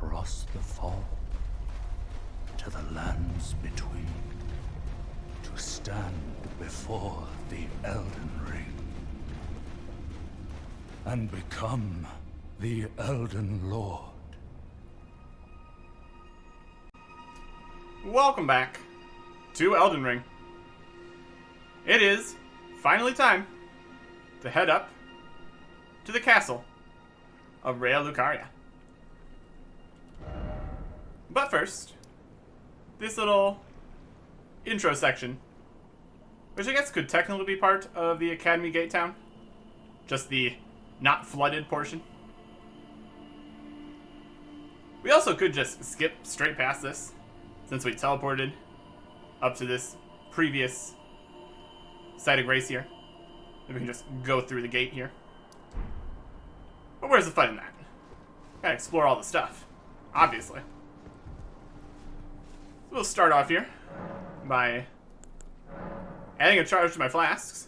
across the fall to the lands between, to stand before the Elden Ring and become the Elden Lord. Welcome back to Elden Ring. It is finally time to head up to the castle of Raya Lucaria. But first, this little intro section, which I guess could technically be part of the Academy Gate Town, just the not flooded portion. We also could just skip straight past this, since we teleported up to this previous site of grace here. Maybe we can just go through the gate here. But where's the fun in that? Gotta explore all the stuff, obviously. We'll start off here by adding a charge to my flasks,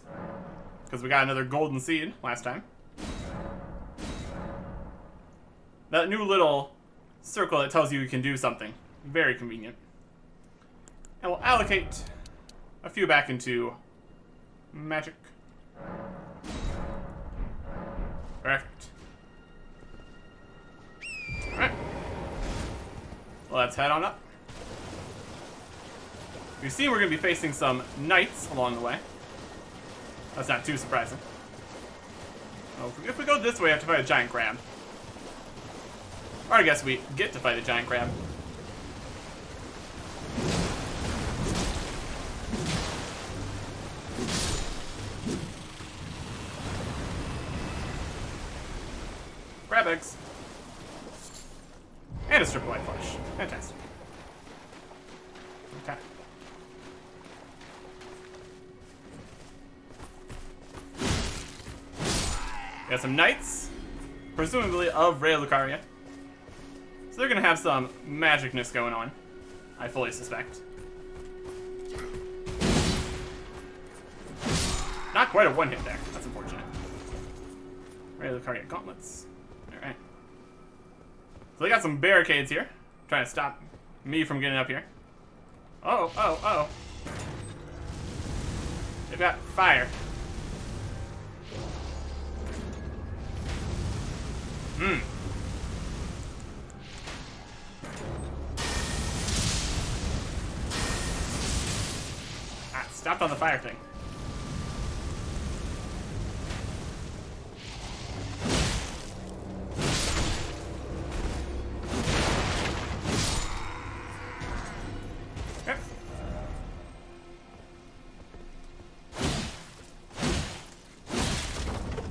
because we got another golden seed last time. That new little circle that tells you can do something. Very convenient. And we'll allocate a few back into magic. Perfect. Alright. Well, let's head on up. You see we're going to be facing some knights along the way. That's not too surprising. Oh, if we go this way, I have to fight a giant crab. Or I guess we get to fight a giant crab. Crab eggs. And a strip of white flesh. Fantastic. Okay. Got some knights, presumably of Raya Lucaria. So they're gonna have some magicness going on, I fully suspect. Not quite a one-hit there. That's unfortunate. Raya Lucaria gauntlets. Alright. So they got some barricades here, trying to stop me from getting up here. Oh. They've got fire. Stopped on the fire thing. Okay.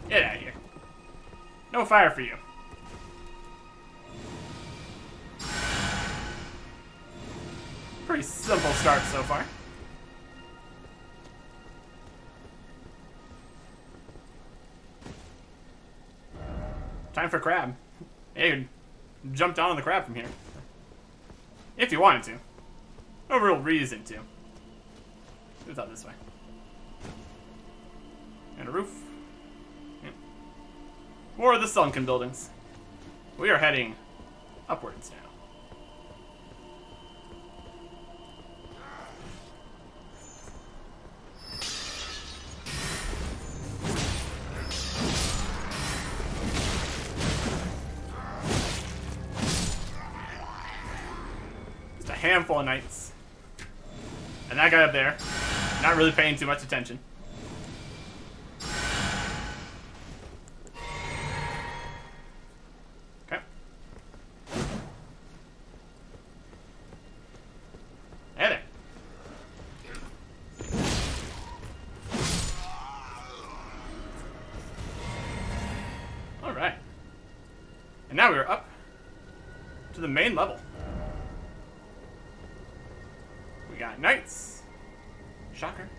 Get out of here. No fire for you. Pretty simple start so far. Time for crab. Yeah, you can jump down on the crab from here. If you wanted to. No real reason to. Who's out this way? And a roof. Yeah. More of the sunken buildings. We are heading upwards now. Handful of knights. And that guy up there, not really paying too much attention. Okay. Hey there. Alright. And now we're up to the main level. Got knights. Shocker.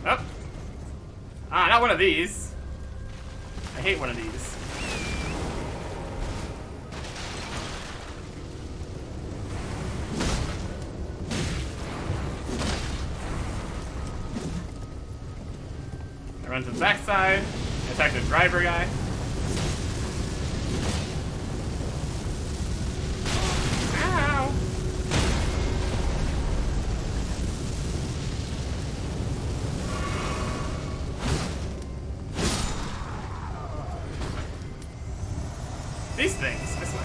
Oh. Not one of these. I hate one of these. Run to the backside. Attack the driver guy. Ow! These things, I swear.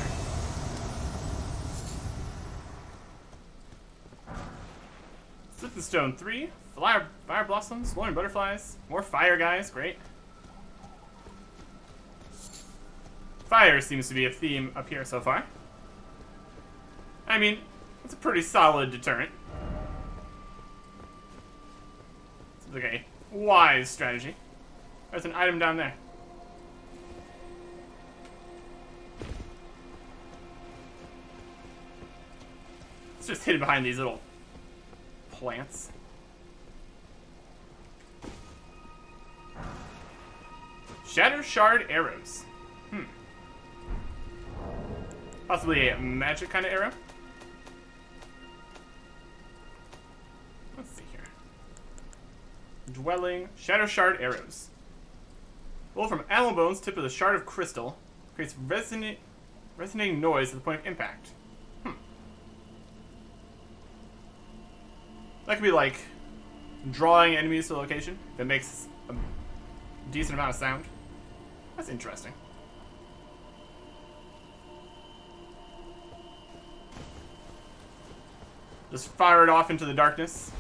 Slip the stone 3. Fire blossoms, glowing butterflies, more fire guys, great. Fire seems to be a theme up here so far. I mean, it's a pretty solid deterrent. Seems like a wise strategy. There's an item down there. It's just hidden behind these little plants. Shatter Shard arrows. Possibly a magic kind of arrow. Let's see here. Dwelling. Shatter Shard arrows. Roll from animal bones, tip of the shard of crystal. Creates resonating noise at the point of impact. That could be like drawing enemies to the location that makes a decent amount of sound. That's interesting. Just fire it off into the darkness.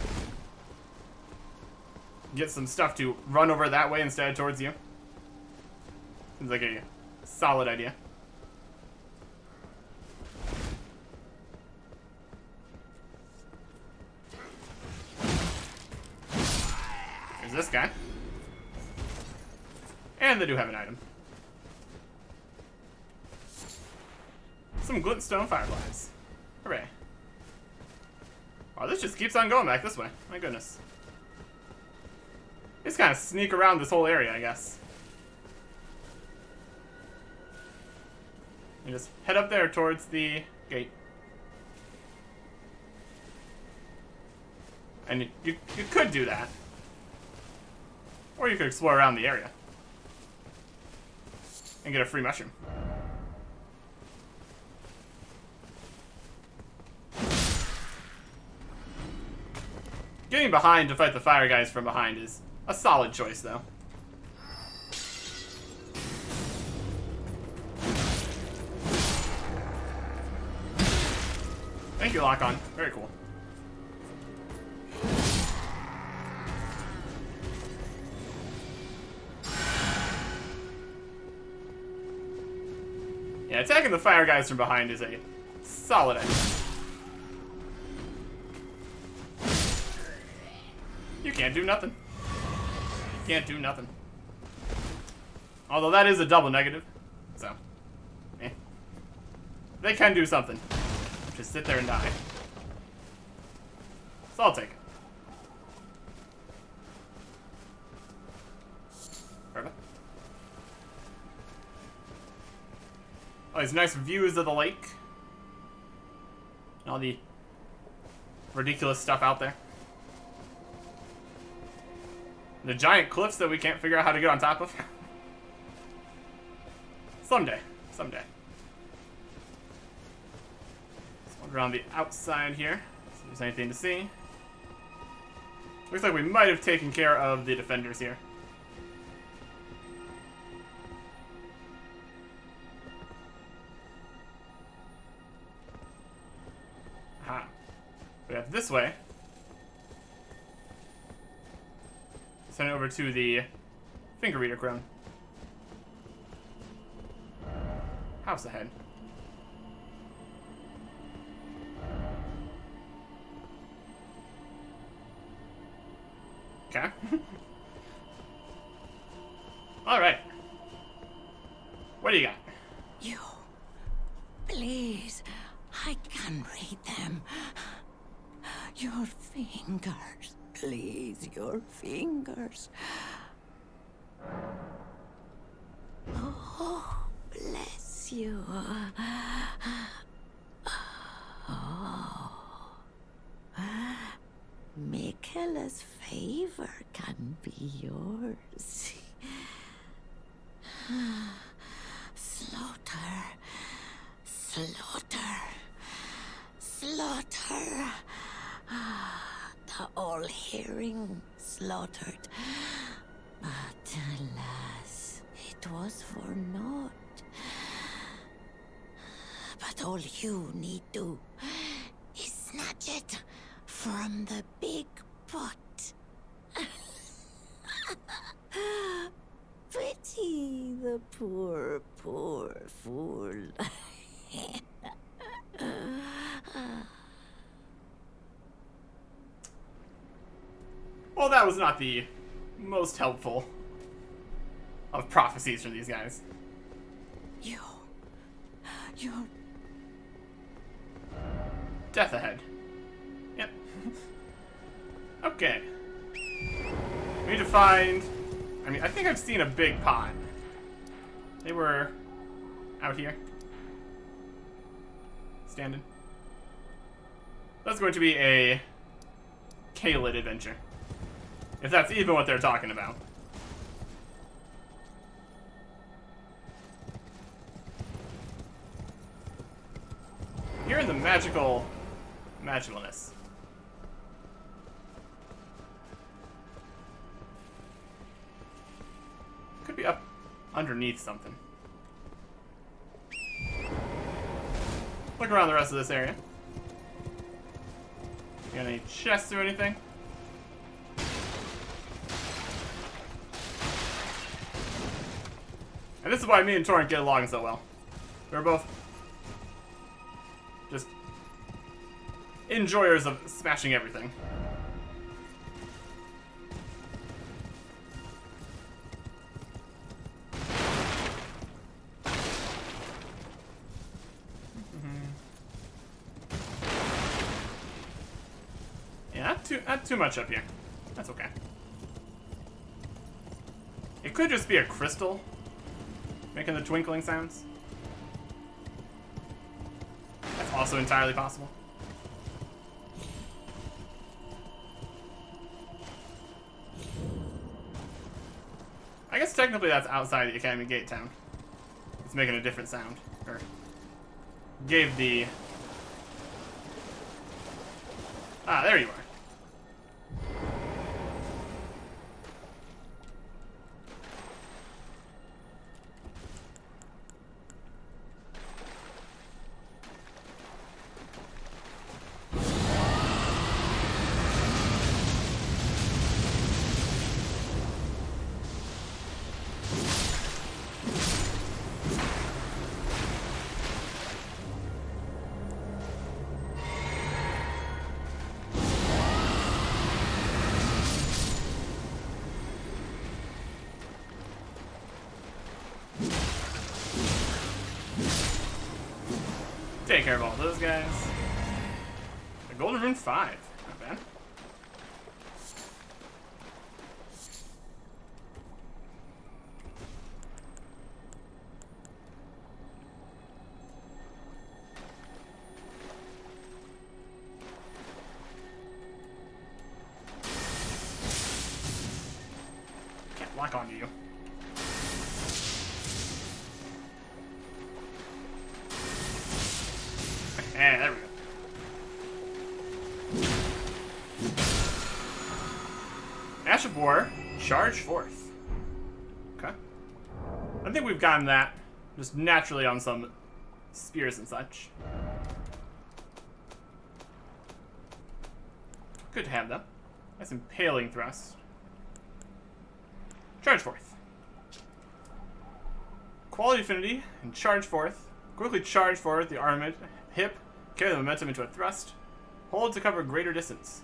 Get some stuff to run over that way instead towards you. Seems like a solid idea. There's this guy. And they do have an item. Some glintstone fireflies. Hooray. Oh, this just keeps on going back this way. My goodness. Just kind of sneak around this whole area, I guess. And just head up there towards the gate. And you could do that. Or you could explore around the area. And get a free mushroom. Getting behind to fight the fire guys from behind is a solid choice, though. Thank you, Lock-On. Very cool. Yeah, attacking the fire guys from behind is a solid idea. You can't do nothing. You can't do nothing. Although that is a double negative. So, eh. They can do something. Just sit there and die. So I'll take it. Perfect. Oh, these nice views of the lake. And all the ridiculous stuff out there. The giant cliffs that we can't figure out how to get on top of. Someday. Someday. Let's walk around the outside here. See if there's anything to see. Looks like we might have taken care of the defenders here. Aha. We got this way. Send it over to the finger reader crone. House ahead. Okay. All right. What do you got? You. Please. I can read them. Your fingers. Please, your fingers. Oh, bless you. Oh. Michaela's favor can be yours. Slaughter, slaughter, slaughter. The all-hearing slaughtered. But alas, it was for naught. But all you need do is snatch it from the big pot. Pity the poor, poor fool. Well, that was not the most helpful of prophecies from these guys. You're... Death ahead. Yep. Okay. We need to find... I mean, I think I've seen a big pot. They were out here. Standing. That's going to be a K-lit adventure. If that's even what they're talking about. You're in the magicalness. Could be up underneath something. Look around the rest of this area. Got any chests or anything? And this is why me and Torrent get along so well. We're both just enjoyers of smashing everything. Yeah, not too much up here. That's okay. It could just be a crystal making the twinkling sounds. That's also entirely possible. I guess technically that's outside the Academy Gate town. It's making a different sound. Or gave the... Ah, there you are. Take care of all those guys. The Golden Rune 5. Not bad. Can't lock onto you. Yeah, there we go. Ash of War, charge forth. Okay. I think we've gotten that just naturally on some spears and such. Good to have them. That's impaling thrust. Charge forth. Quality affinity and charge forth. Quickly charge forward the armament, hip, carry the momentum into a thrust. Hold to cover greater distance.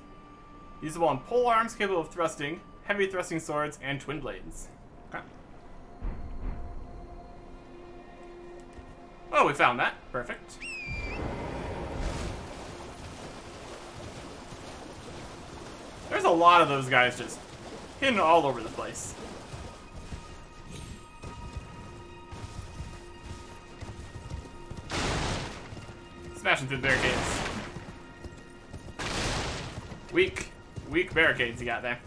Usable on pole arms capable of thrusting, heavy thrusting swords, and twin blades. Okay. Oh, we found that. Perfect. There's a lot of those guys just hidden all over the place. Smashing through the barricades. Weak. weak barricades you got there.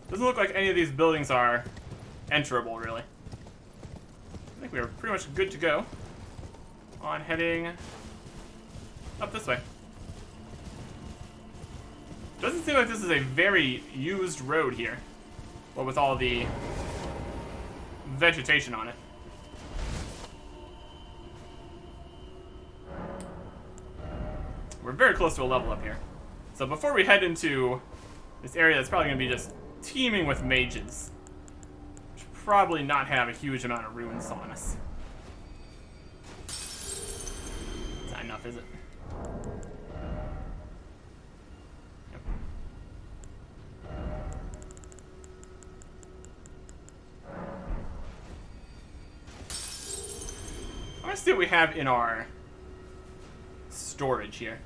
Doesn't look like any of these buildings are enterable, really. I think we are pretty much good to go on heading up this way. Doesn't seem like this is a very used road here. Well, with all the vegetation on it. We're very close to a level up here. So before we head into this area that's probably going to be just teeming with mages, we should probably not have a huge amount of runes on us. Is that enough, is it? Yep. I want to see what we have in our storage here.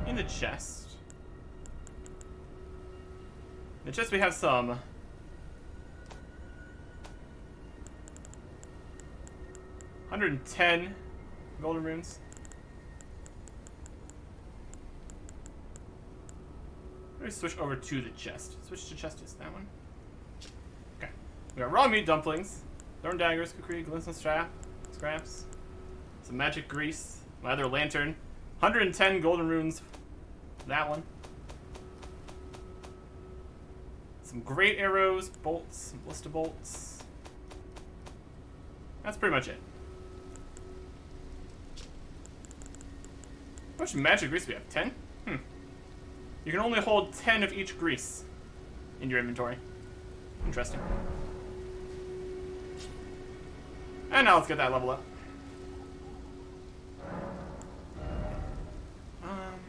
In the chest. In the chest we have some 110 golden runes. Let me switch over to the chest. Switch to chest is that one. Okay. We got raw meat dumplings, thorn daggers, kukri, glisten scraps, some magic grease, my other lantern, 110 golden runes. That one. Some great arrows, bolts, some ballista bolts. That's pretty much it. How much magic grease do we have? 10? You can only hold 10 of each grease in your inventory. Interesting. And now let's get that level up. I'm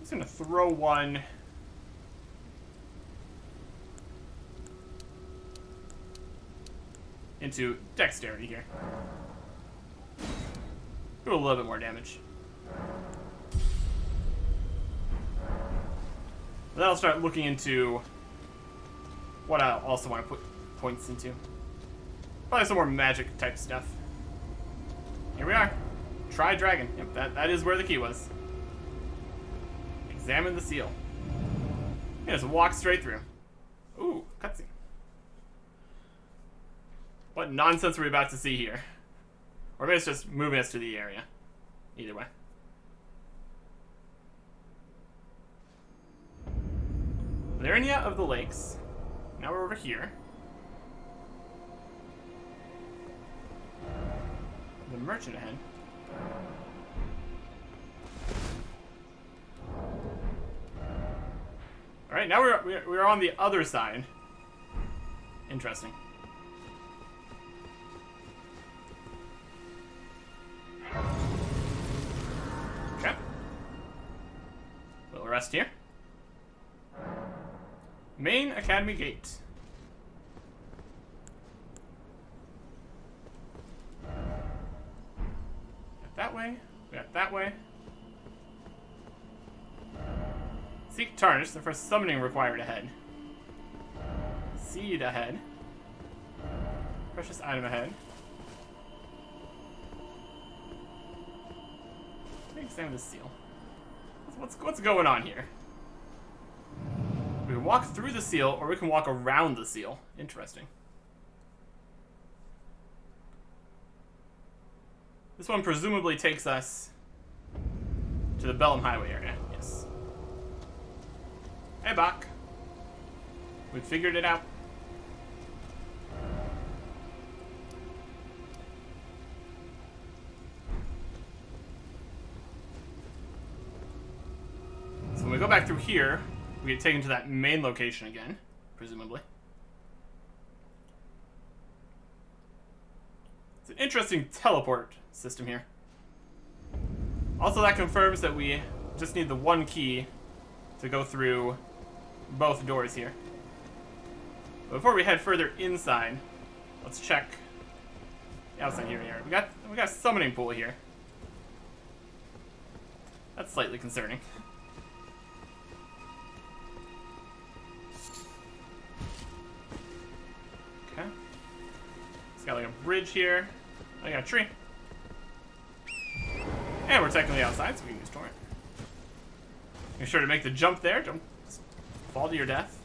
just gonna throw one into dexterity here. Do a little bit more damage. But then I'll start looking into what I also want to put points into. Probably some more magic type stuff. Here we are. Try dragon. Yep, that is where the key was. Examine the seal. Yeah, just walk straight through. Ooh, cutscene. What nonsense are we about to see here? Or maybe it's just moving us to the area. Either way. Lyria of the Lakes. Now we're over here. The merchant ahead. Alright, now we're on the other side. Interesting. Okay. We'll rest here. Main Academy Gate. Got that way. We got that way. Seek Tarnish, the first summoning required ahead. Seed ahead. Precious item ahead. Let me examine the seal. What's going on here? We can walk through the seal, or we can walk around the seal. Interesting. This one presumably takes us to the Bellum Highway area. Yes. Hey, Bach. We figured it out. So when we go back through here, we get taken to that main location again, presumably. It's an interesting teleport system here. Also, that confirms that we just need the one key to go through both doors here. But before we head further inside, let's check the outside here. We got a summoning pool here. That's slightly concerning. Okay. It's got like a bridge here. I got a tree. And we're technically outside, so we can use torrent. Make sure to make the jump there. Don't fall to your death.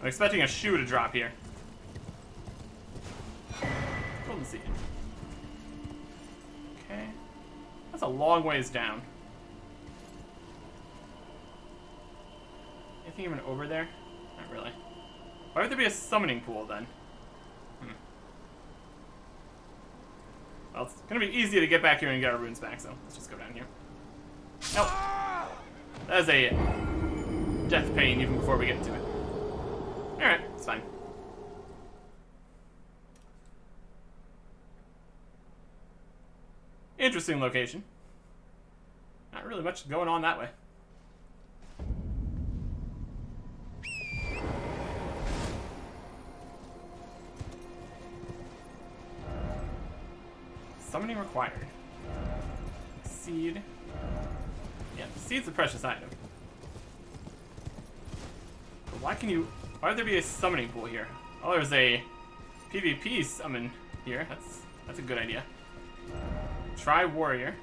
I'm expecting a shoe to drop here. Golden seed. Okay. That's a long ways down. Anything even over there? Not really. Why would there be a summoning pool then? Well, it's gonna be easy to get back here and get our runes back, so let's just go down here. Nope. That is a death pain even before we get to it. Alright, it's fine. Interesting location. Not really much going on that way. Summoning required. Seed. Yeah, seed's a precious item. But why would there be a summoning pool here? Oh, there's a PvP summon here. That's a good idea. Try warrior.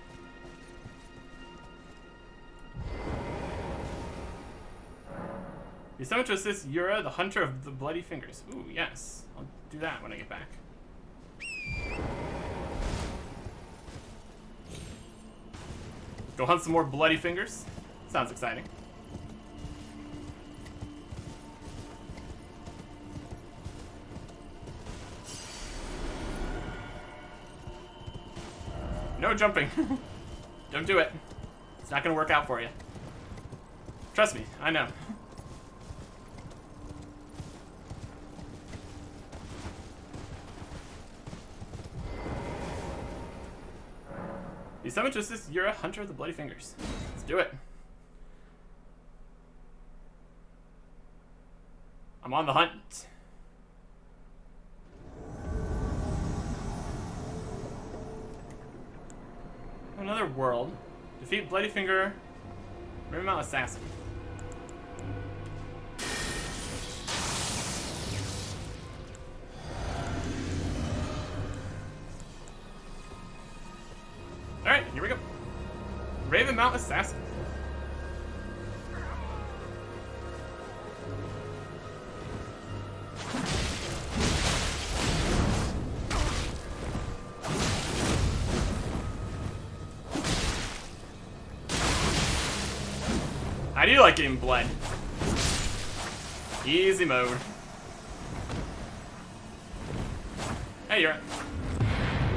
You summon to assist Yura, the hunter of the bloody fingers. Ooh, yes. I'll do that when I get back. Go hunt some more bloody fingers. Sounds exciting. No jumping. Don't do it. It's not gonna work out for you. Trust me, I know. You summon to assist Yura, hunter of the bloody fingers. Let's do it. I'm on the hunt. Another world. Defeat Bloody Finger, Rivermount Assassin. Alright, here we go. Ravenmount Assassin. I do like getting bled. Easy mode. Hey, you're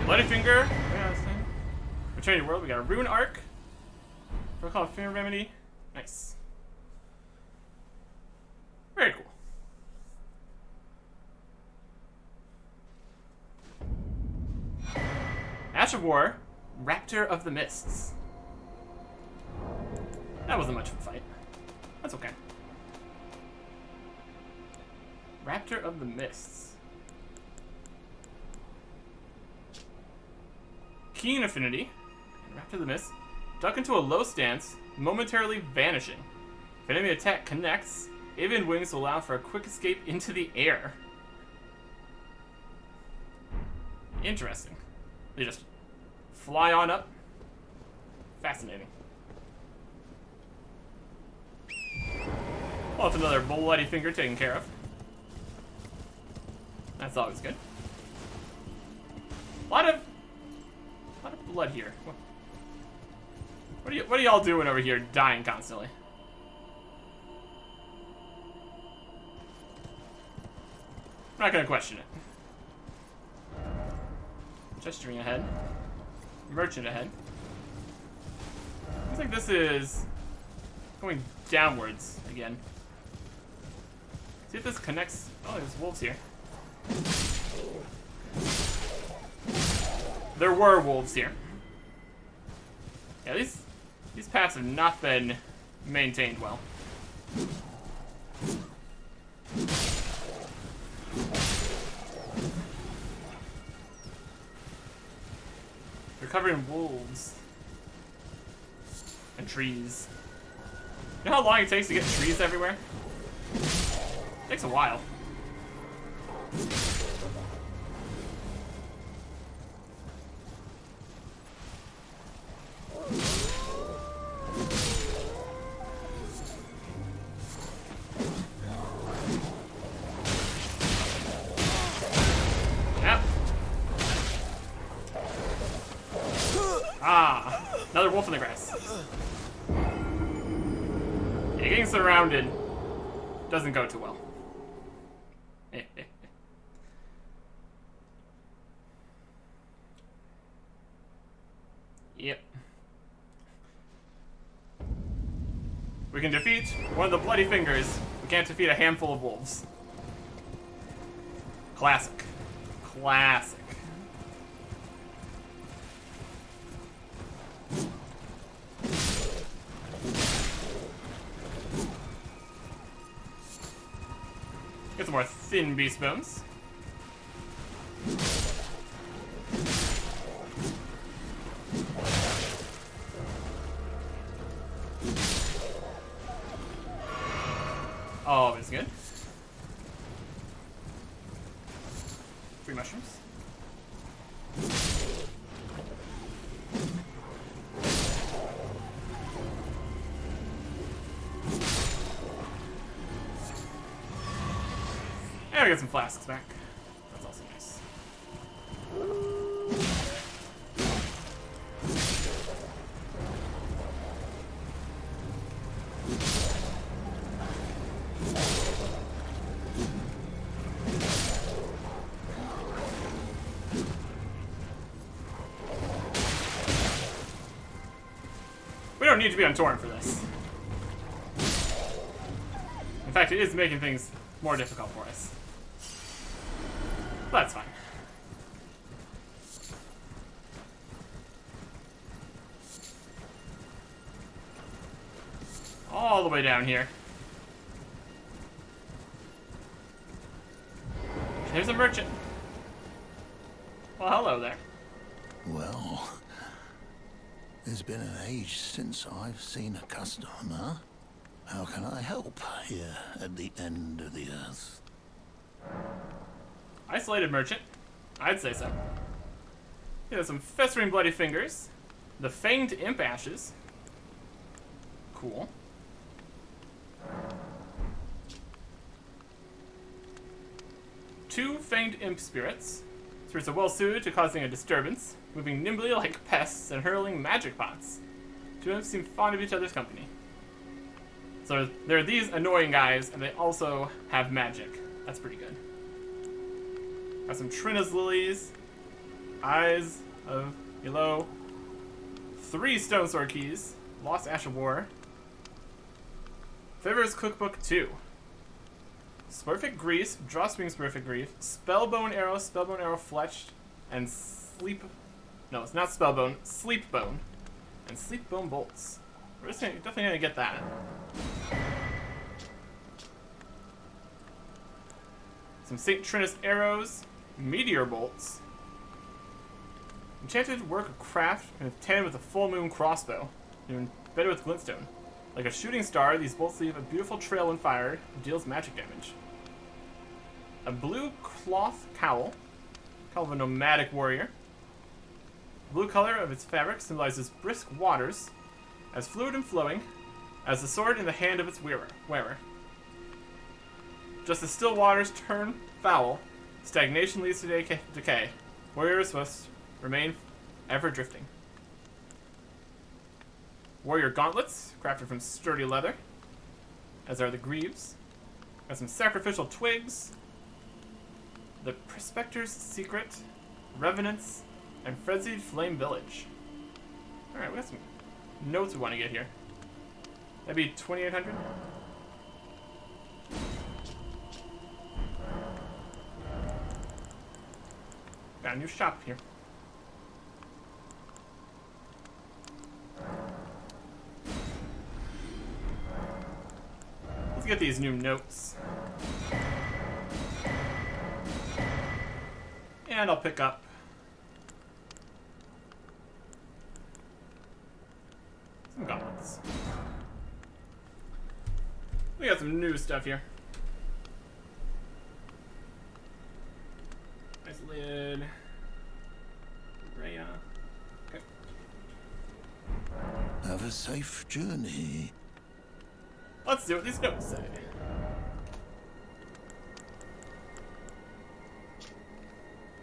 Bloody Finger. Return to your world. We got a Rune Arc. Protocol of Finger Remedy. Nice. Very cool. Ash of War. Raptor of the Mists. That wasn't much of a fight. That's okay. Raptor of the Mists. Keen Affinity. Raptor of the Mists. Duck into a low stance, momentarily vanishing. If enemy attack connects, Avian Wings will allow for a quick escape into the air. Interesting. They just fly on up. Fascinating. Well, that's another Bloody Finger taken care of. That's always good. A lot of blood here. What are y'all doing over here, dying constantly? I'm not gonna question it. Gesturing ahead. Merchant ahead. Looks like this is going downwards again. See if this connects. Oh, there's wolves here. There were wolves here. Yeah, these paths have not been maintained well. They're covered in wolves and trees. You know how long it takes to get trees everywhere? It takes a while. Another wolf in the grass. Yeah, getting surrounded doesn't go too well. Yep. We can defeat one of the bloody fingers. We can't defeat a handful of wolves. Classic. Classic. Get some more thin beast bones. Oh, it's good. 3 mushrooms. And we get some flasks back. That's also nice. We don't need to be on torrent for this. In fact, it is making things more difficult for us. But that's fine. All the way down here. There's a merchant. Well, hello there. Well, it's been an age since I've seen a customer. How can I help here at the end of the earth? Isolated merchant. I'd say so. He has some festering bloody fingers. The fanged imp ashes. Cool. Two fanged imp spirits. Spirits are well suited to causing a disturbance, moving nimbly like pests and hurling magic pots. Two imps seem fond of each other's company. So there are these annoying guys, and they also have magic. That's pretty good. Got some Trina's lilies, eyes of yellow, 3 stone sword keys, lost ash of war, Favor's cookbook 2, Smurfic grease, drawstring Smurfic grease, spellbone arrow fletched, and sleep. No, it's not spellbone, sleep bone, and sleep bone bolts. We're just definitely gonna get that. Some St. Trinus arrows, meteor bolts, enchanted work of craft in tandem with a full moon crossbow, even better with glintstone. Like a shooting star, these bolts leave a beautiful trail when fired, and deals magic damage. A blue cloth cowl of a nomadic warrior. The blue color of its fabric symbolizes brisk waters, as fluid and flowing as the sword in the hand of its wearer. Just as still waters turn foul, stagnation leads to decay. Warriors must remain ever drifting. Warrior gauntlets, crafted from sturdy leather, as are the greaves. Got some sacrificial twigs, the Prospector's Secret, Revenants, and Frenzied Flame Village. Alright, we got some notes we want to get here. That'd be 2,800. Got a new shop here. Let's get these new notes. And I'll pick up some gauntlets. We got some new stuff here. safe journey. Let's see what these notes say.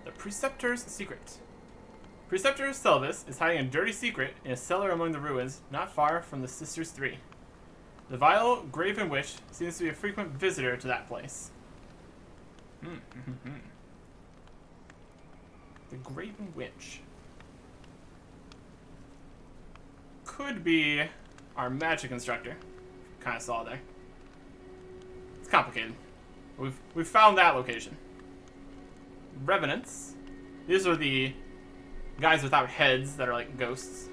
The Preceptor's Secret. Preceptor Selvus is hiding a dirty secret in a cellar among the ruins, not far from the Sisters 3. The vile Graven Witch seems to be a frequent visitor to that place. The Graven Witch. Could be our magic instructor. Kind of saw there. It's complicated. We've found that location. Revenants. These are the guys without heads that are like ghosts.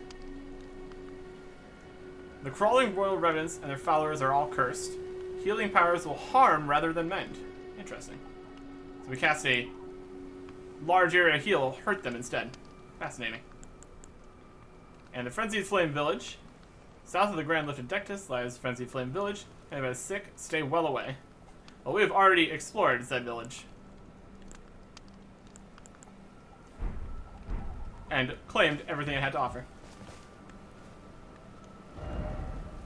The crawling royal revenants and their followers are all cursed. Healing powers will harm rather than mend. Interesting. So we cast a large area heal, hurt them instead. Fascinating. And the Frenzied Flame Village. South of the Grand Lifted Dectus lies Frenzied Flame Village. Anybody sick, stay well away. Well, we have already explored said village. And claimed everything it had to offer.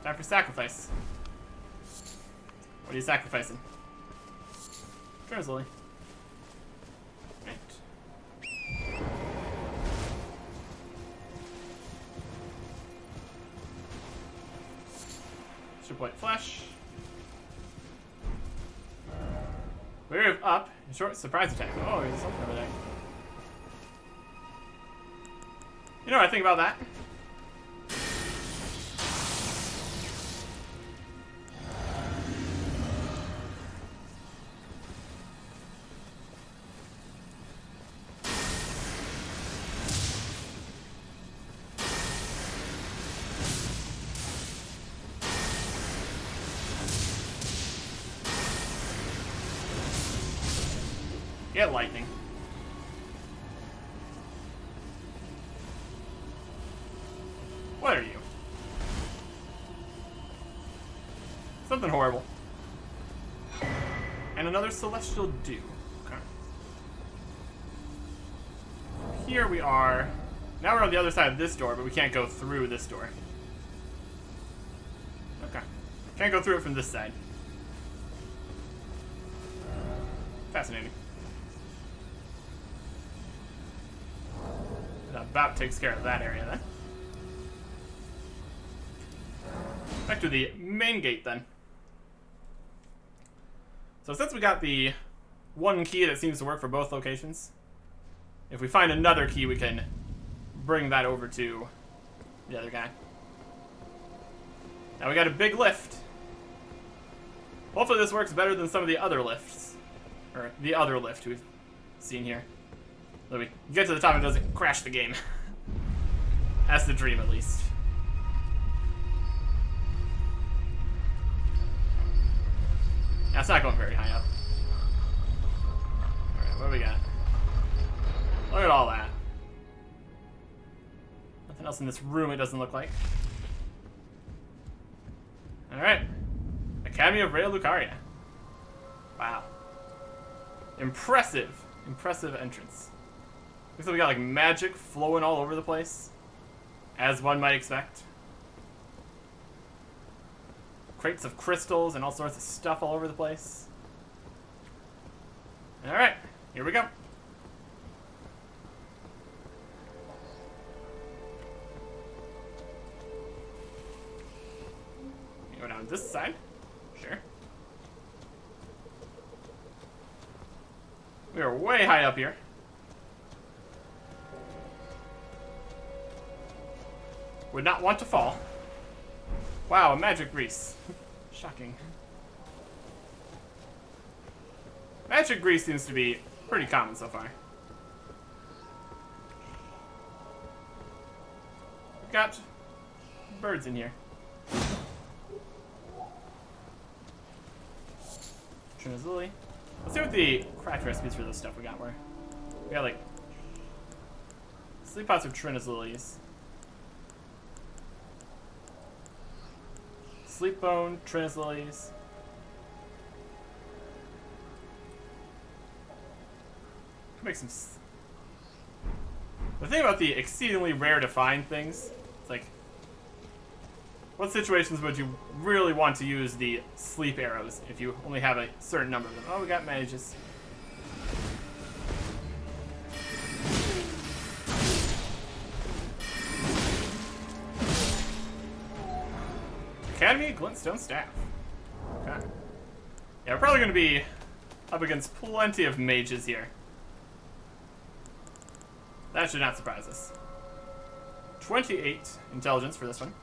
Time for sacrifice. What are you sacrificing? Drizzly. Right. Strip white flesh. We're up. Short surprise attack. Oh, there's something over there. You know what I think about that? Get lightning. What are you? Something horrible. And another celestial dew. Okay. Here we are. Now we're on the other side of this door, but we can't go through this door. Okay. Can't go through it from this side. Fascinating. That about takes care of that area then. Back to the main gate then. So since we got the one key that seems to work for both locations, if we find another key we can bring that over to the other guy. Now we got a big lift. Hopefully this works better than some of the other lifts. Or the other lift we've seen here. So we get to the top and it doesn't crash the game. That's the dream, at least. That's not going very high up. Alright, what do we got? Look at all that. Nothing else in this room, it doesn't look like. Alright. Academy of Raya Lucaria. Wow. Impressive. Impressive entrance. Looks like we got like magic flowing all over the place. As one might expect. Crates of crystals and all sorts of stuff all over the place. Alright, here we go. Go down this side. Sure. We are way high up here. Would not want to fall. Wow, a magic grease. Shocking. Magic grease seems to be pretty common so far. We've got birds in here. Trina's Lily. Let's see what the craft recipes for this stuff we got were. We got like sleep pots of Trina's Lilies. Sleep bone, Trina's Lilies. Make some. The thing about the exceedingly rare to find things, it's like What situations would you really want to use the sleep arrows if you only have a certain number of them? Oh, we got mages. Academy Glintstone Staff. Okay. Yeah, we're probably going to be up against plenty of mages here. That should not surprise us. 28 intelligence for this one.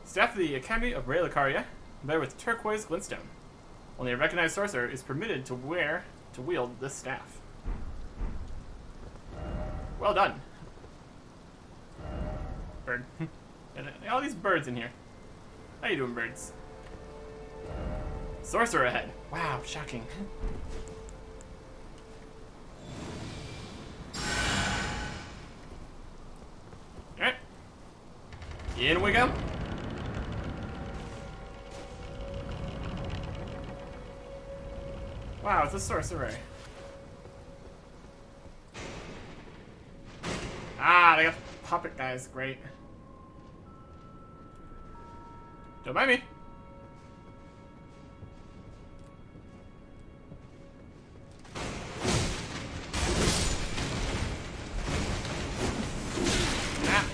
Staff of the Academy of Raya Lucaria, better with turquoise glintstone. Only a recognized sorcerer is permitted to wield this staff. Well done. Bird. All these birds in here. How you doing, birds? Sorcerer ahead. Wow, shocking. Alright. In we go. Wow, it's a sorcerer. Ah, they got puppet guys. Great. Don't mind me. Ah.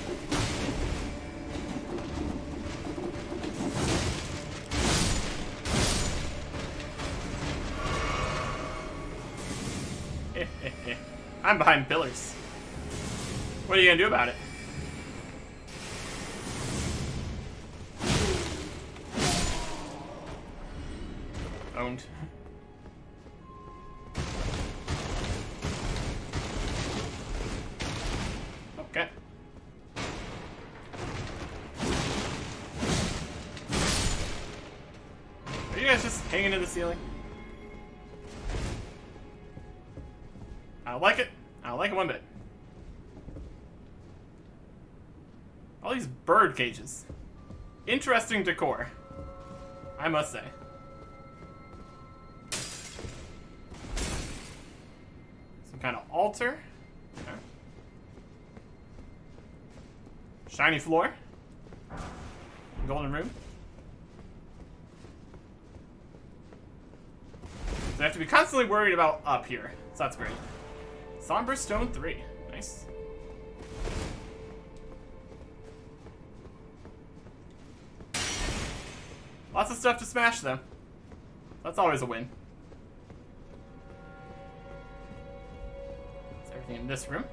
I'm behind pillars. What are you gonna do about it? Owned. Okay. Are you guys just hanging in the ceiling? I don't like it. I don't like it one bit. All these bird cages. Interesting decor, I must say. Some kind of altar. Okay. Shiny floor. Golden room. So I have to be constantly worried about up here. So that's great. Somber Stone 3. Nice. Lots of stuff to smash, though. That's always a win. That's everything in this room.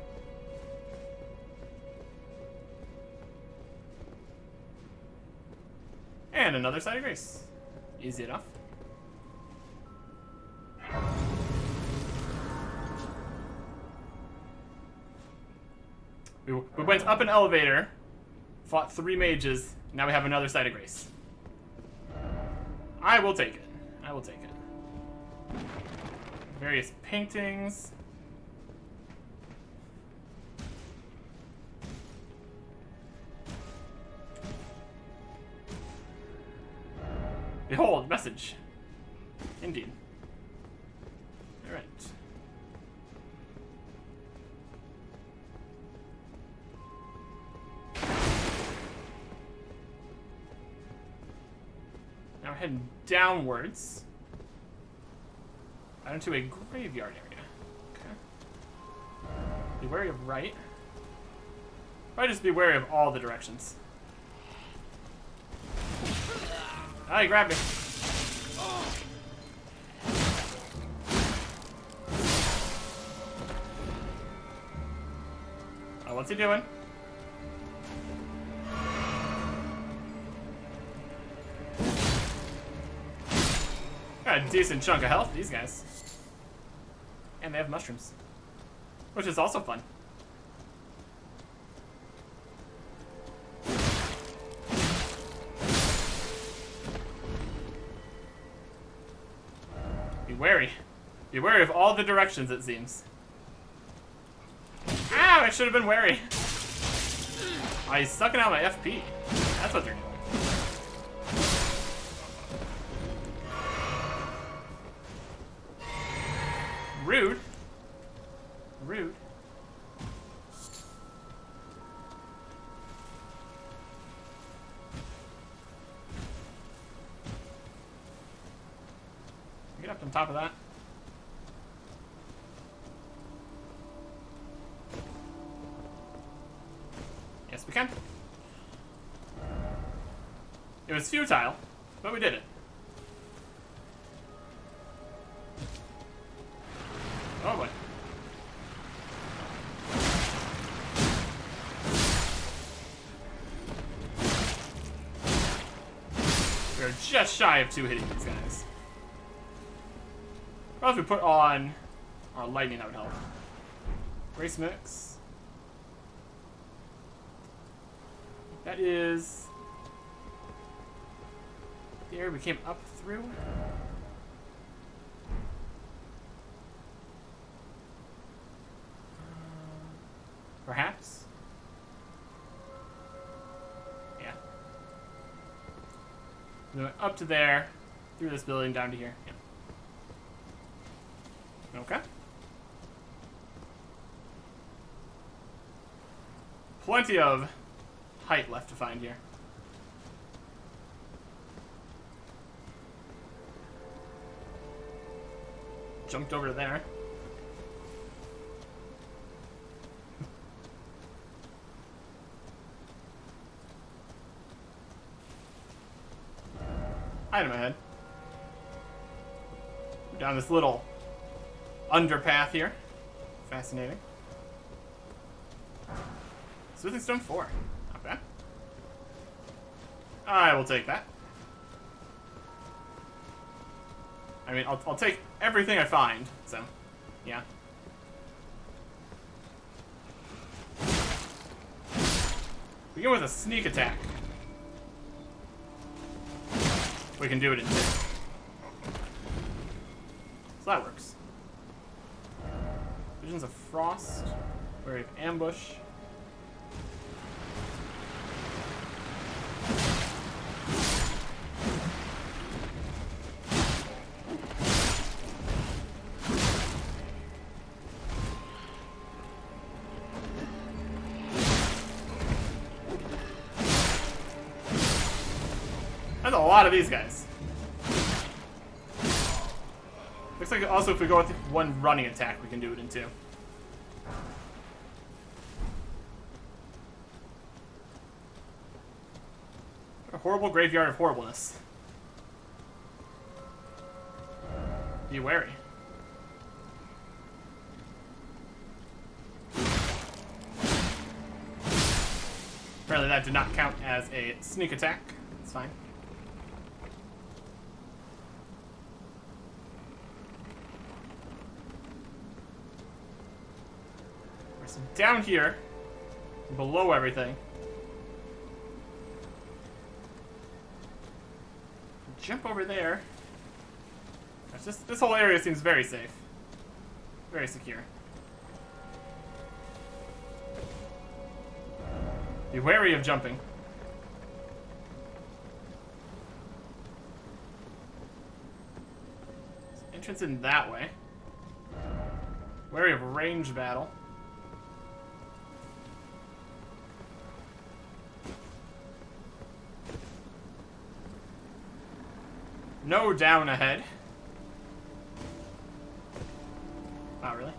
And another side of grace. Easy enough. We went up an elevator, fought 3 mages, now we have another side of grace. I will take it. I will take it. Various paintings. Behold, message. Indeed. Alright. Now we're heading downwards. Out into a graveyard area. Okay. Be wary of right. Probably just be wary of all the directions. Ah, he grabbed me. Oh, what's he doing? Got a decent chunk of health, these guys. And they have mushrooms. Which is also fun. Be wary. Be wary of all the directions, it seems. Ow, I should have been wary. Oh, he's sucking out my FP. That's what they're doing. Rude. Rude. top of that? Yes, we can. It was futile, but we did it. Oh boy. We're just shy of 2 hitting these guys. Well, if we put on our lightning, that would help. Race mix. That is the area we came up through. Perhaps? Yeah. We went up to there, through this building, down to here. Yeah. Okay. Plenty of height left to find here. Jumped over to there. Item ahead. We're down this little underpath here. Fascinating. Smithing Stone 4. Not bad. I will take that. I mean, I'll take everything I find, so, yeah. Begin with a sneak attack. We can do it in 2. So that works. Visions of Frost. Wary of Ambush. That's a lot of these guys. Looks like also if we go with 1 running attack, we can do it in 2. A horrible graveyard of horribleness. Be wary. Apparently that did not count as a sneak attack. It's fine. So down here, below everything, jump over there. This whole area seems very safe, very secure. Be wary of jumping. Entrance in that way. Wary of range battle. No down ahead. Oh, really?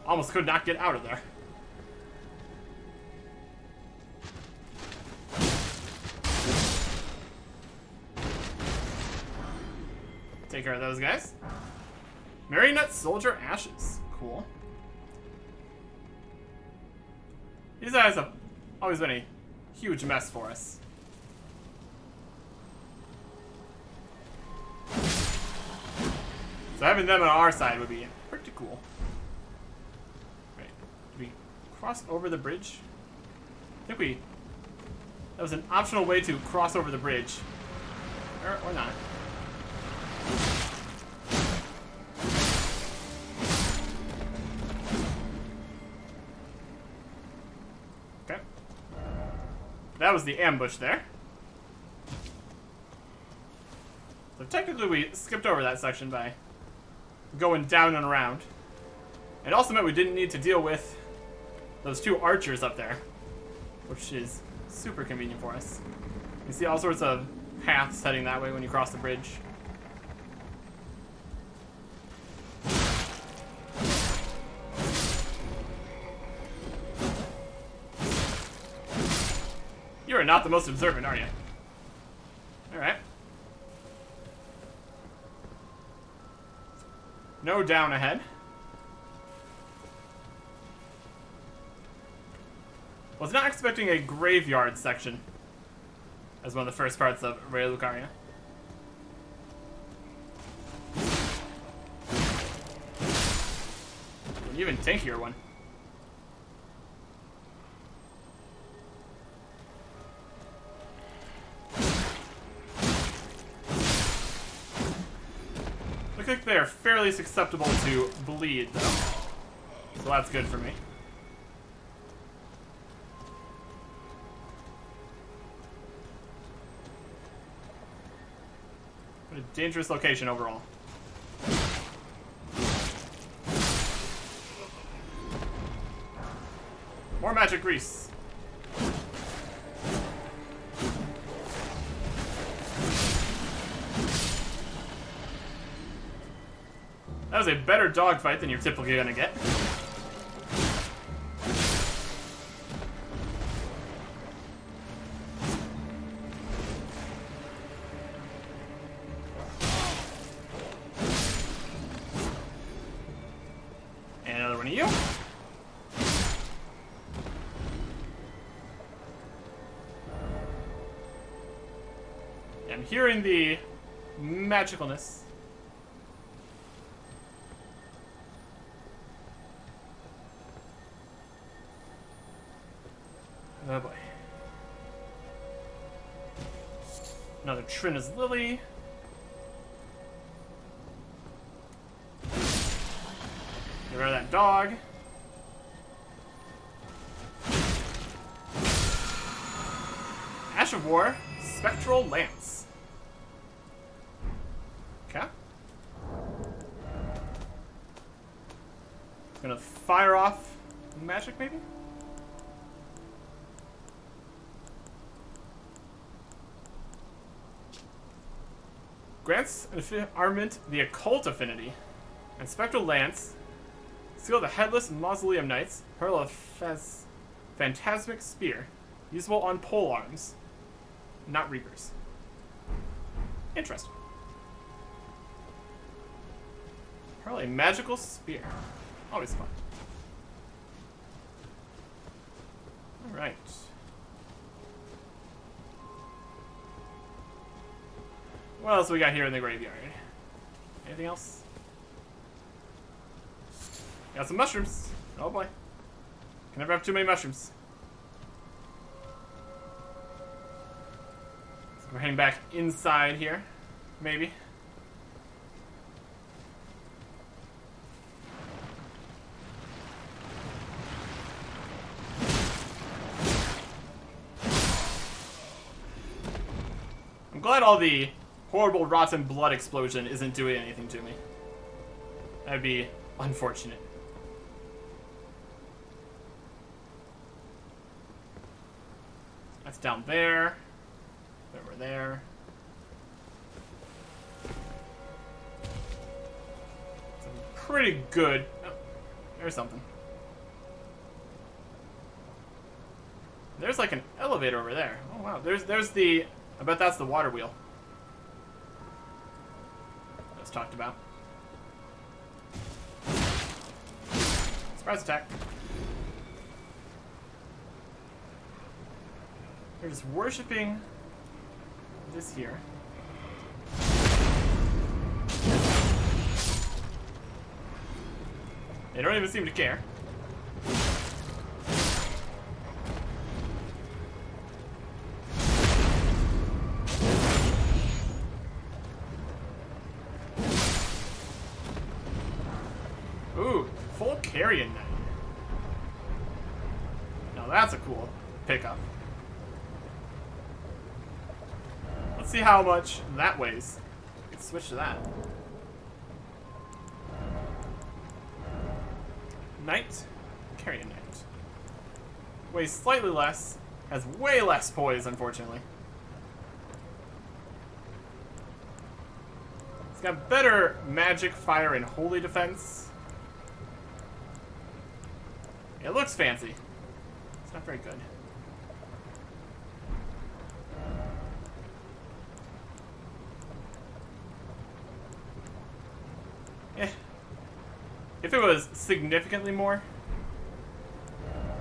Almost could not get out of there. Take care of those guys. Marionette Soldier Ashes. Cool. These guys have always been a huge mess for us. So having them on our side would be pretty cool. Right. Did we cross over the bridge? I think that was an optional way to cross over the bridge. Or not. Okay. That was the ambush there. So technically we skipped over that section by going down and around. It also meant we didn't need to deal with those 2 archers up there. which is super convenient for us. You see all sorts of paths heading that way when you cross the bridge. You are not the most observant, are you? Alright. No down ahead. Was not expecting a graveyard section as one of the first parts of Raya Lucaria. An even tankier one. Look like they are fairly susceptible to bleed, though. So that's good for me. What a dangerous location overall. More magic grease. That was a better dogfight than you're typically gonna get. And another one of you. I'm hearing the magicalness. Oh boy. Another Trina's Lily. Get rid of that dog. Ash of War, Spectral Lance. Okay. Gonna fire off magic, maybe? Grants armament the Occult Affinity. And Spectral Lance. Seal the Headless Mausoleum Knights. Hurl a Phantasmic Spear. Usable on pole arms. Not Reapers. Interesting. Hurl a Magical Spear. Always fun. Alright. What else we got here in the graveyard? Anything else? Got some mushrooms. Oh boy. Can never have too many mushrooms. So we're heading back inside here. Maybe. I'm glad all the horrible rotten blood explosion isn't doing anything to me. That'd be unfortunate. That's down there. Over there. It's pretty good. Oh, there's something. There's like an elevator over there. Oh wow. There's the. I bet that's the water wheel. That's talked about. Surprise attack. They're just worshipping this here. They don't even seem to care. Ooh, full carrion knight. Now that's a cool pickup. Let's see how much that weighs. Let's switch to that. Knight, carrion knight. Weighs slightly less, has way less poise, unfortunately. It's got better magic, fire, and holy defense. It looks fancy. It's not very good. If it was significantly more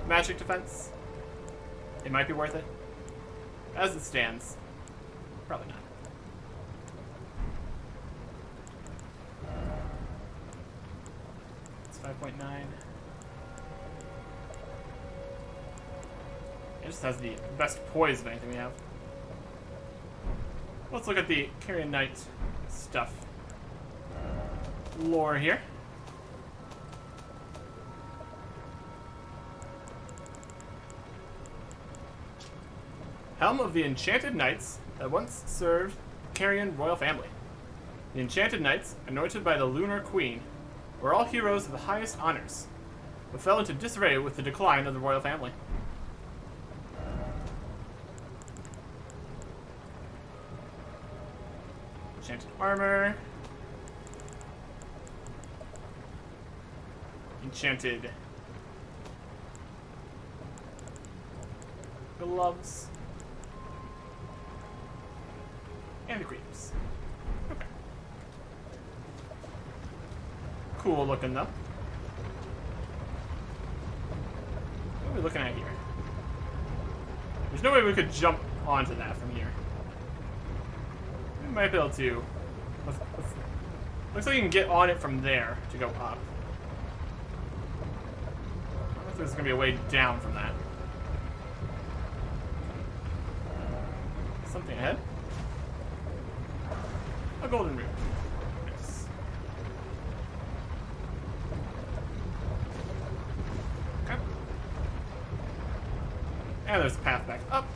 magic defense, it might be worth it. As it stands, probably not. It's 5.9. It just has the best poise of anything we have. Let's look at the Carrion Knight stuff. Lore here. Helm of the Enchanted Knights that once served the Carrion royal family. The Enchanted Knights, anointed by the Lunar Queen, were all heroes of the highest honors, but fell into disarray with the decline of the royal family. Enchanted armor. Enchanted gloves. And the creeps. Okay. Cool looking though. What are we looking at here? There's no way we could jump onto that from here. We might be able to. Looks like you can get on it from there to go up. I don't know if there's gonna be a way down from that. Something ahead. A golden root. Nice. Okay. And there's a path back up.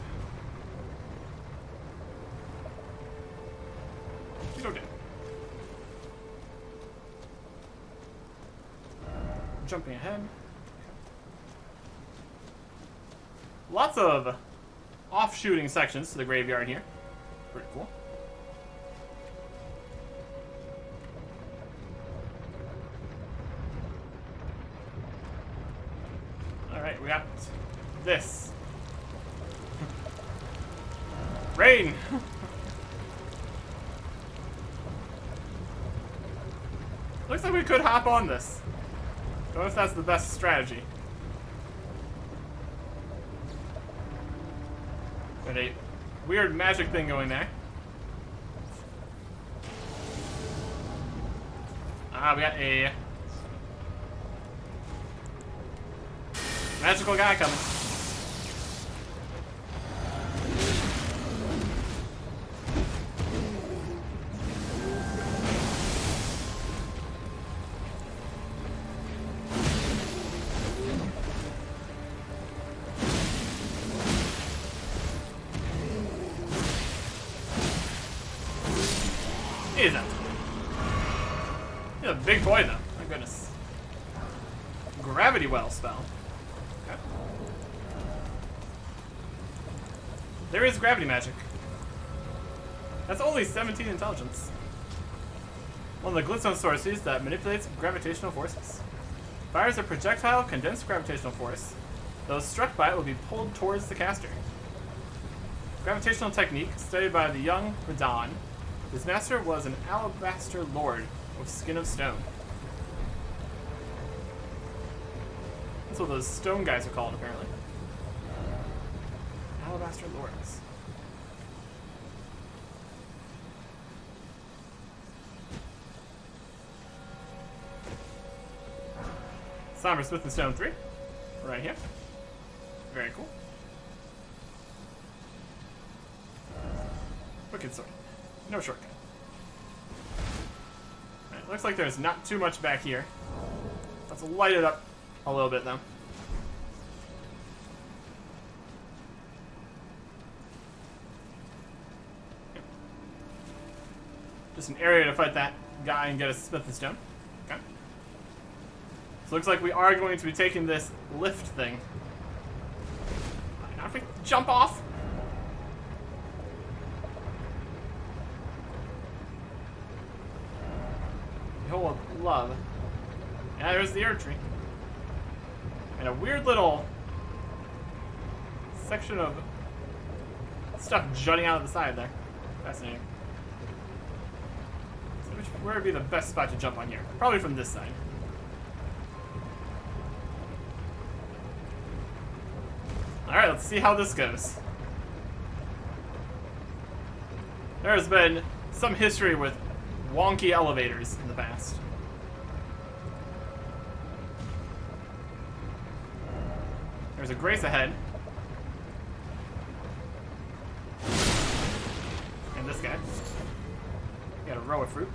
You go down. Jumping ahead. Lots of off-shooting sections to the graveyard here. Pretty cool. Alright, we got this. Rain! Looks like we could hop on this. Don't know if that's the best strategy. Got a weird magic thing going there. Ah, we got a magical guy coming. He's a big boy, though. My goodness. Gravity well spell. Okay. There is gravity magic. That's only 17 intelligence. One of the glitstone sources that manipulates gravitational forces. Fires a projectile condensed gravitational force. Those struck by it will be pulled towards the caster. Gravitational technique studied by the young Radon. His master was an alabaster lord with skin of stone. That's what those stone guys are called, apparently. Alabaster lords. Somber Smith and Stone 3. Right here. Very cool. Wicked sword. No shortcut. Right, looks like there's not too much back here. Let's light it up a little bit, though. Just an area to fight that guy and get a Smith and Stone. Okay. So looks like we are going to be taking this lift thing. Now if we jump off. Behold love. Yeah, there's the Erd tree. And a weird little section of stuff jutting out of the side there. Fascinating. So where would be the best spot to jump on here? Probably from this side. Alright, let's see how this goes. There has been some history with wonky elevators in the past. There's a Grace ahead. And this guy. Got a row of fruit.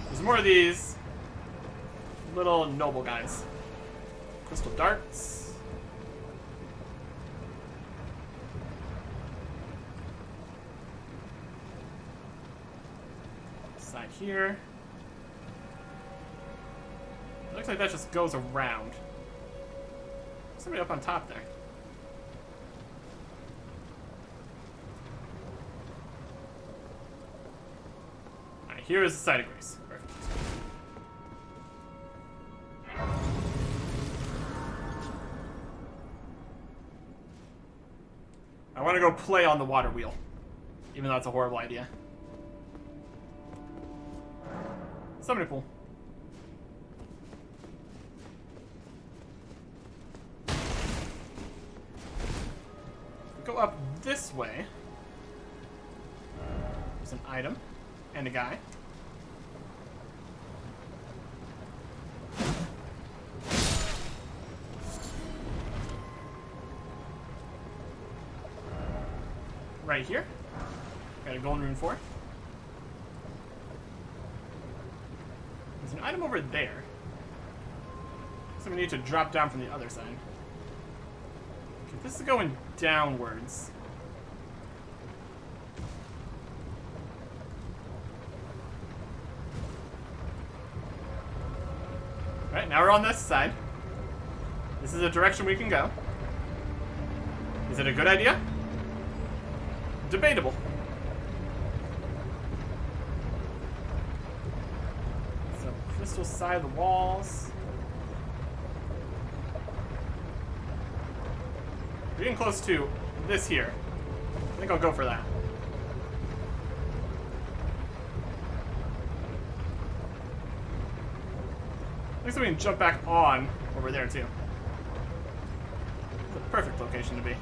There's more of these little noble guys. Crystal darts. Side here. Looks like that just goes around. Somebody up on top there. Alright, here is the side of Grace. Perfect. I want to go play on the water wheel. Even though that's a horrible idea. Somebody pull. Go up this way. There's an item and a guy. Right here. Got a golden rune for. There's an item over there. So we need to drop down from the other side. Okay, this is going downwards. Alright, now we're on this side. This is a direction we can go. Is it a good idea? Debatable. So, crystal side of the walls. We're getting close to this here. I think I'll go for that. Looks like we can jump back on over there too. It's a perfect location to be.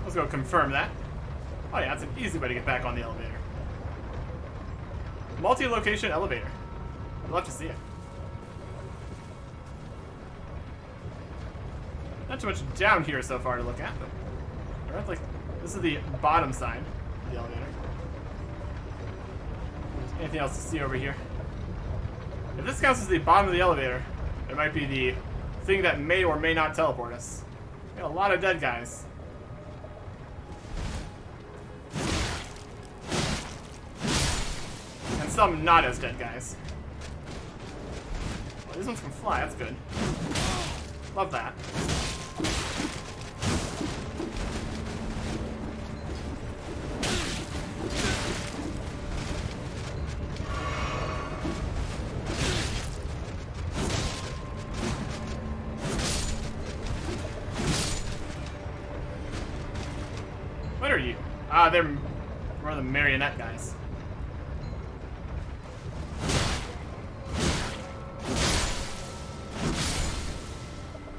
Let's go confirm that. Oh yeah, that's an easy way to get back on the elevator. Multi-location elevator. I'd love to see it. Not too much down here so far to look at, but alright, like this is the bottom side of the elevator. Anything else to see over here? If this counts as the bottom of the elevator, it might be the thing that may or may not teleport us. We got a lot of dead guys. And some not as dead guys. Well, these ones can fly, that's good. Love that. What are you? Ah, they're one of the marionette guys.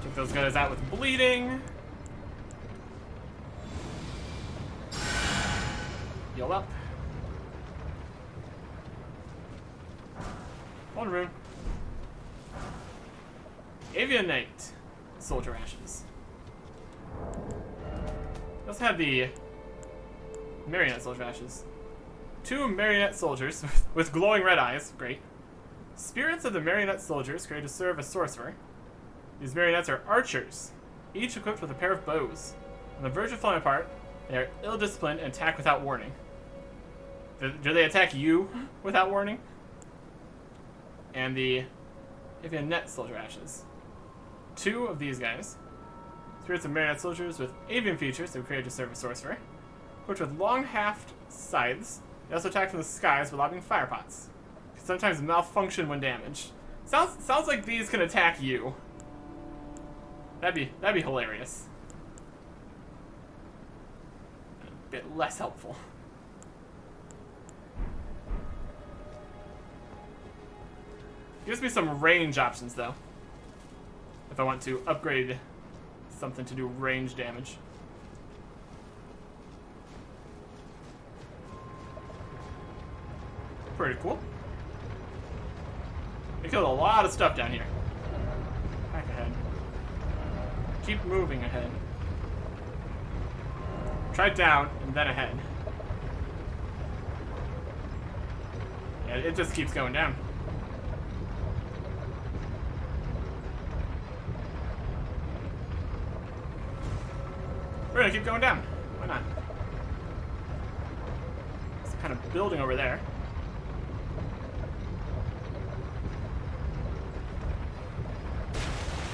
Take those guys out with bleeding. Heal up. One room. Avianite soldier ashes. Let's have the marionette soldier ashes. 2 marionette soldiers with glowing red eyes. Great. Spirits of the marionette soldiers created to serve as sorcerer. These marionettes are archers, each equipped with a pair of bows. On the verge of falling apart, they are ill-disciplined and attack without warning. Do they attack you without warning? And the avian net soldier ashes. 2 of these guys. Spirits of marionette soldiers with avian features that were created to serve a sorcerer. Equipped with long haft scythes. They also attack from the skies with lobbing fire pots. Can sometimes malfunction when damaged. Sounds like these can attack you. That'd be hilarious. A bit less helpful. Gives me some range options though. If I want to upgrade something to do range damage. Pretty cool. We killed a lot of stuff down here. Back ahead. Keep moving ahead. Try down and then ahead. Yeah, it just keeps going down. We're gonna keep going down. Why not? It's kind of building over there.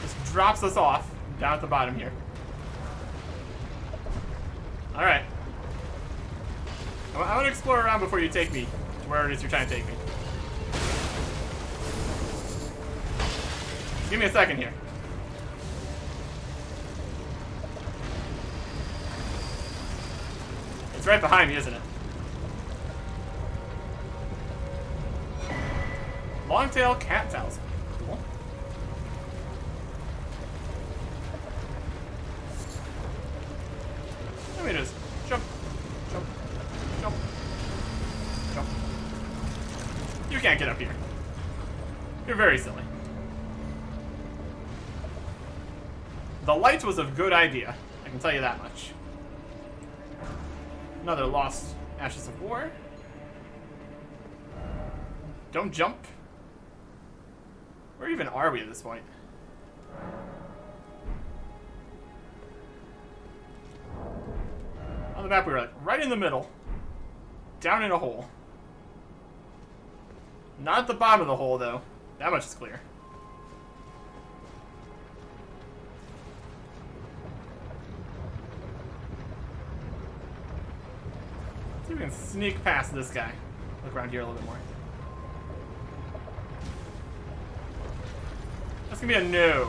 Just drops us off down at the bottom here. Alright. I want to explore around before you take me to where it is you're trying to take me. Give me a second here. It's right behind me, isn't it? Longtail cat talisman. Cool. Let me just jump, jump, jump, jump. You can't get up here. You're very silly. The light was a good idea. I can tell you that much. Another lost Ashes of War. Don't jump. Where even are we at this point? On the map we were like right in the middle. Down in a hole. Not at the bottom of the hole though. That much is clear. See if we can sneak past this guy. Look around here a little bit more. That's gonna be a no.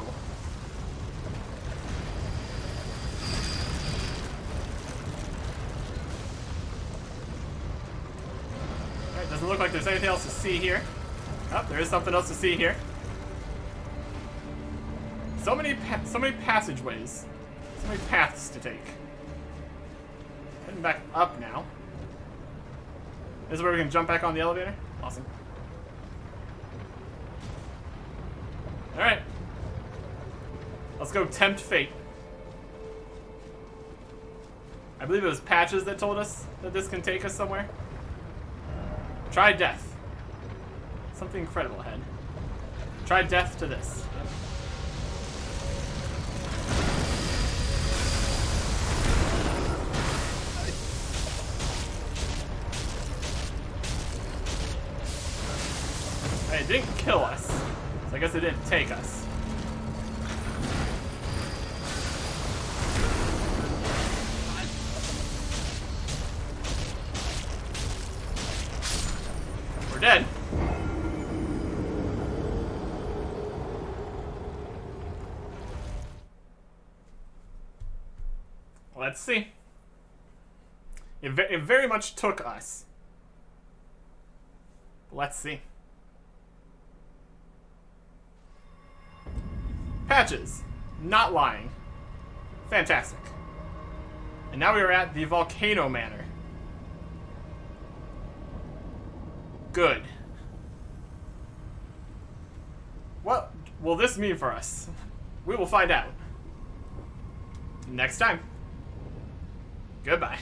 Alright, doesn't look like there's anything else to see here. Oh, there is something else to see here. So many passageways. So many paths to take. Heading back up now. This is where we can jump back on the elevator? Awesome. Alright. Let's go tempt fate. I believe it was Patches that told us that this can take us somewhere. Try death. Something incredible ahead. Try death to this. It didn't kill us, so I guess it didn't take us. We're dead. Let's see. It very much took us. Let's see. Patches. Not lying. Fantastic. And now we are at the Volcano Manor. Good. What will this mean for us? We will find out. Next time. Goodbye.